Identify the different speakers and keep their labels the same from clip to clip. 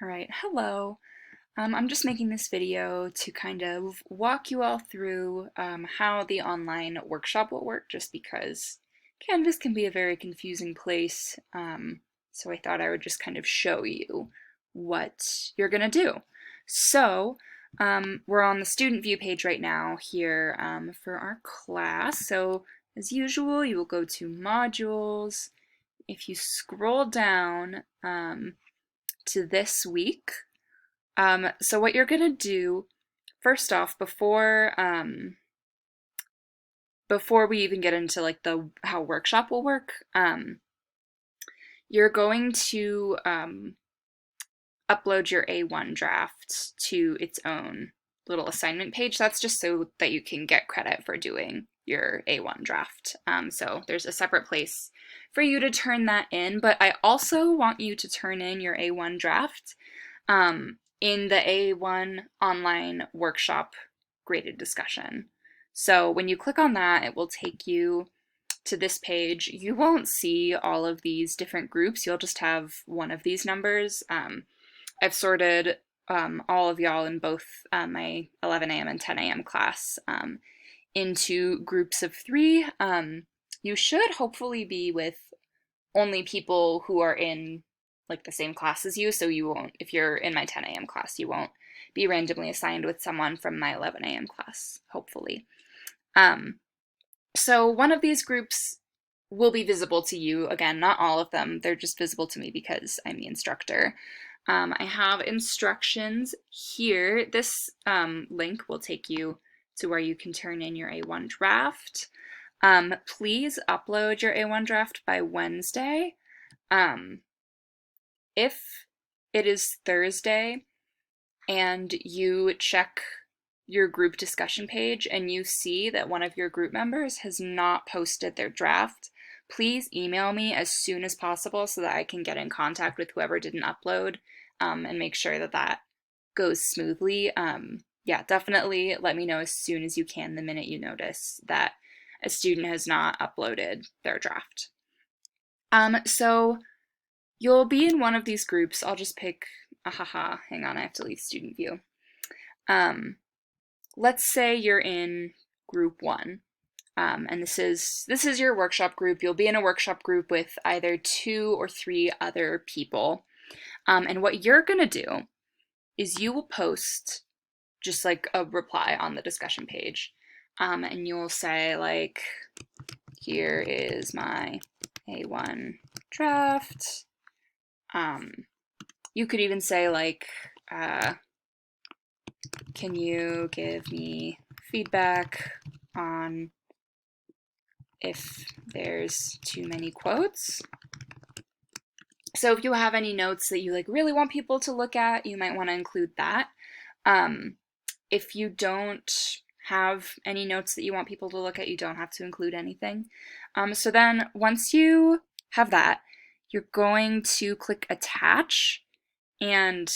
Speaker 1: All right, hello. I'm just making this video to kind of walk you all through how the online workshop will work, just because Canvas can be a very confusing place. So I thought I would just kind of show you what you're gonna do. So we're on the student view page right now here for our class. So as usual, you will go to modules. If you scroll down to this week, so what you're gonna do, first off, before we even get into like the how workshop will work, you're going to upload your A1 draft to its own little assignment page. That's just so that you can get credit for doing your A1 draft. So there's a separate place for you to turn that in, but I also want you to turn in your A1 draft in the A1 online workshop graded discussion. So when you click on that, it will take you to this page. You won't see all of these different groups. You'll just have one of these numbers. I've sorted all of y'all in both my 11 a.m. and 10 a.m. class into groups of 3. You should hopefully be with only people who are in like the same class as you, so you won't, if you're in my 10 a.m. class, you won't be randomly assigned with someone from my 11 a.m. class, hopefully. So one of these groups will be visible to you. Again, not all of them, they're just visible to me because I'm the instructor. I have instructions here. This link will take you to where you can turn in your A1 draft. Please upload your A1 draft by Wednesday. If it is Thursday and you check your group discussion page and you see that one of your group members has not posted their draft, please email me as soon as possible so that I can get in contact with whoever didn't upload and make sure that that goes smoothly. Yeah, definitely let me know as soon as you can the minute you notice that a student has not uploaded their draft. So you'll be in one of these groups. I'll just pick, hang on, I have to leave student view. Let's say you're in group 1. And this is your workshop group. You'll be in a workshop group with either 2 or 3 other people. And what you're gonna do is you will post just like a reply on the discussion page. And you'll say like, here is my A1 draft. You could even say like, can you give me feedback on if there's too many quotes? So if you have any notes that you like really want people to look at, you might want to include that. If you don't have any notes that you want people to look at, you don't have to include anything. So then once you have that, you're going to click attach and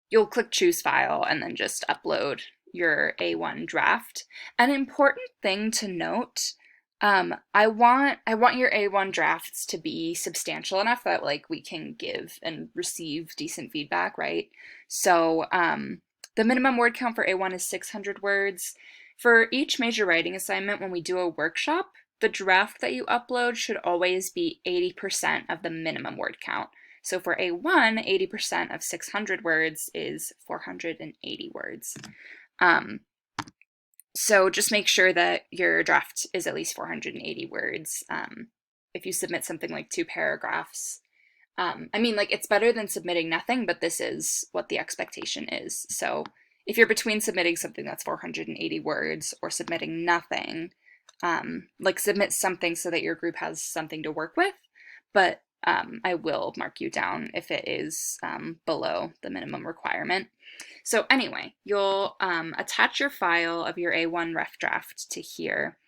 Speaker 1: you'll click choose file and then just upload your A1 draft. An important thing to note, I want your A1 drafts to be substantial enough that like we can give and receive decent feedback, right? So the minimum word count for A1 is 600 words. For each major writing assignment, when we do a workshop, the draft that you upload should always be 80% of the minimum word count. So for A1, 80% of 600 words is 480 words. So just make sure that your draft is at least 480 words. If you submit something like 2 paragraphs, I mean, like, it's better than submitting nothing, but this is what the expectation is. So if you're between submitting something that's 480 words or submitting nothing, like, submit something so that your group has something to work with, but I will mark you down if it is below the minimum requirement. So anyway, you'll attach your file of your A1 ref draft to here,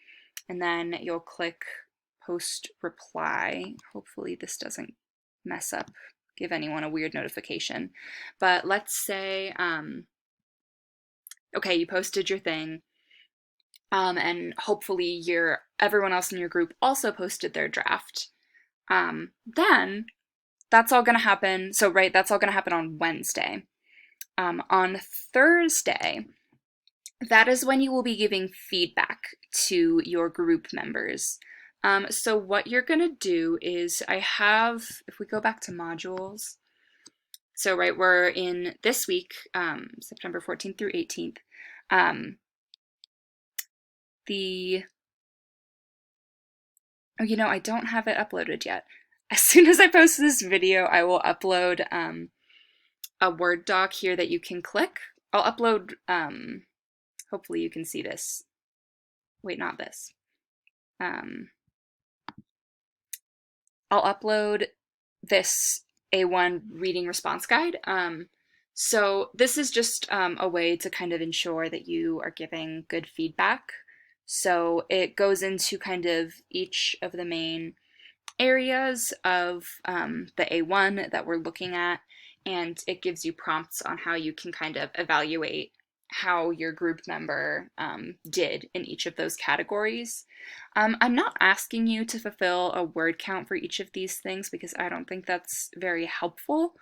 Speaker 1: and then you'll click post reply. Hopefully this doesn't mess up, give anyone a weird notification. But let's say, okay, you posted your thing, and hopefully everyone else in your group also posted their draft. Then that's all going to happen. So, right, that's all going to happen on Wednesday. On Thursday, that is when you will be giving feedback to your group members. So what you're going to do is if we go back to modules, so right, we're in this week, September 14th through 18th. I don't have it uploaded yet. As soon as I post this video, I will upload a Word doc here that you can click. I'll upload, hopefully you can see this. Wait, not this. I'll upload this A1 reading response guide. So this is just a way to kind of ensure that you are giving good feedback. So it goes into kind of each of the main areas of the A1 that we're looking at, and it gives you prompts on how you can kind of evaluate how your group member did in each of those categories. I'm not asking you to fulfill a word count for each of these things because I don't think that's very helpful,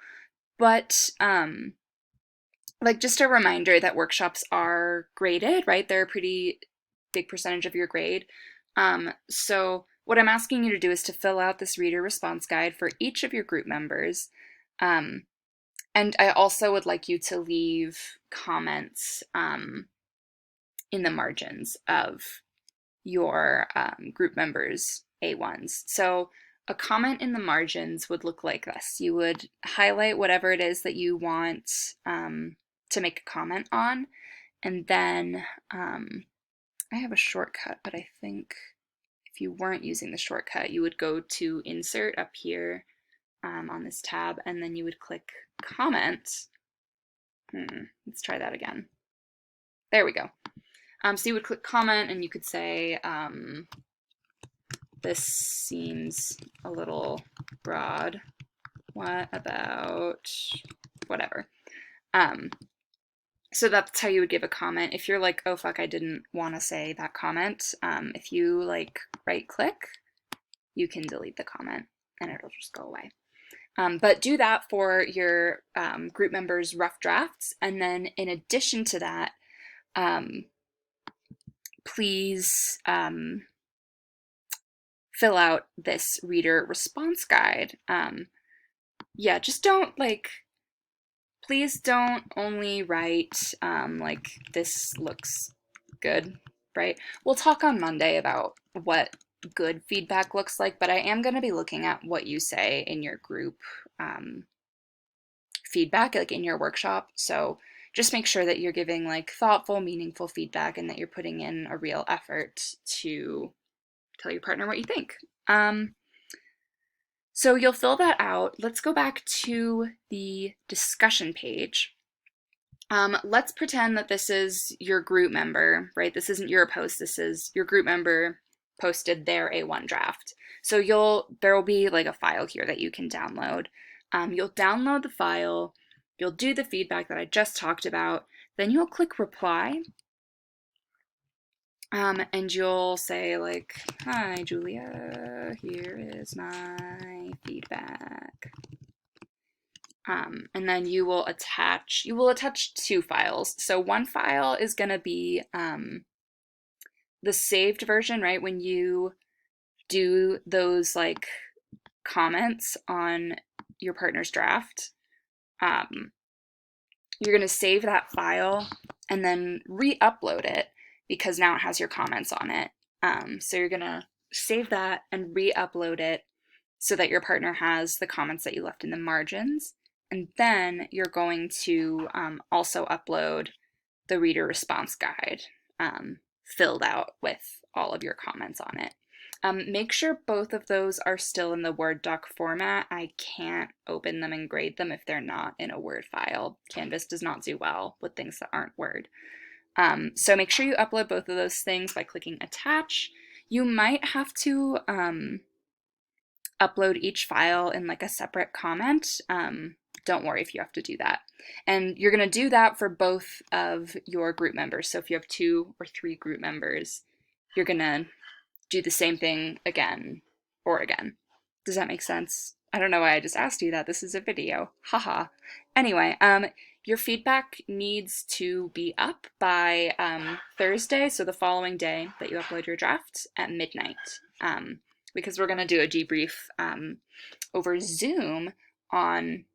Speaker 1: but like just a reminder that workshops are graded, right? They're a pretty big percentage of your grade. So what I'm asking you to do is to fill out this reader response guide for each of your group members. And I also would like you to leave comments in the margins of your group members' A1s. So a comment in the margins would look like this. You would highlight whatever it is that you want to make a comment on, and then I have a shortcut, but I think if you weren't using the shortcut, you would go to Insert up here on this tab, and then you would click Comment. Let's try that again. There we go. So you would click Comment, and you could say, this seems a little broad. What about whatever? So that's how you would give a comment. If you're like, oh fuck, I didn't want to say that comment, if you like right click, you can delete the comment and it'll just go away. But do that for your group members' rough drafts. And then in addition to that, please fill out this reader response guide. Yeah, just don't please don't only write like this looks good, right? We'll talk on Monday about what good feedback looks like, but I am going to be looking at what you say in your group feedback, like in your workshop. So just make sure that you're giving like thoughtful, meaningful feedback and that you're putting in a real effort to tell your partner what you think. So you'll fill that out. Let's go back to the discussion page. Let's pretend that this is your group member, right? This isn't your post, this is your group member posted their A1 draft. So there will be like a file here that you can download. You'll download the file, you'll do the feedback that I just talked about, then you'll click reply. And you'll say like, hi Julia, here is my feedback. And then you will attach two files. So one file is gonna be the saved version, right? When you do those like comments on your partner's draft, you're gonna save that file and then re-upload it because now it has your comments on it. So you're gonna save that and re-upload it so that your partner has the comments that you left in the margins. And then you're going to also upload the reader response guide filled out with all of your comments on it. Make sure both of those are still in the Word doc format. I can't open them and grade them if they're not in a Word file. Canvas does not do well with things that aren't Word. So make sure you upload both of those things by clicking attach. You might have to upload each file in like a separate comment. Don't worry if you have to do that. And you're going to do that for both of your group members. So if you have 2 or 3 group members, you're going to do the same thing again or again. Does that make sense? I don't know why I just asked you that. This is a video. Haha. Anyway, your feedback needs to be up by Thursday, so the following day that you upload your draft at midnight. Because we're going to do a debrief over Zoom on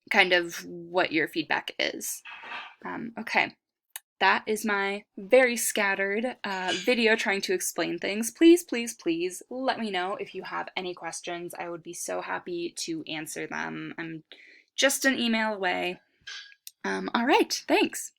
Speaker 1: kind of what your feedback is. Okay. That is my very scattered video trying to explain things. Please, please, please let me know if you have any questions. I would be so happy to answer them. I'm just an email away. All right, thanks.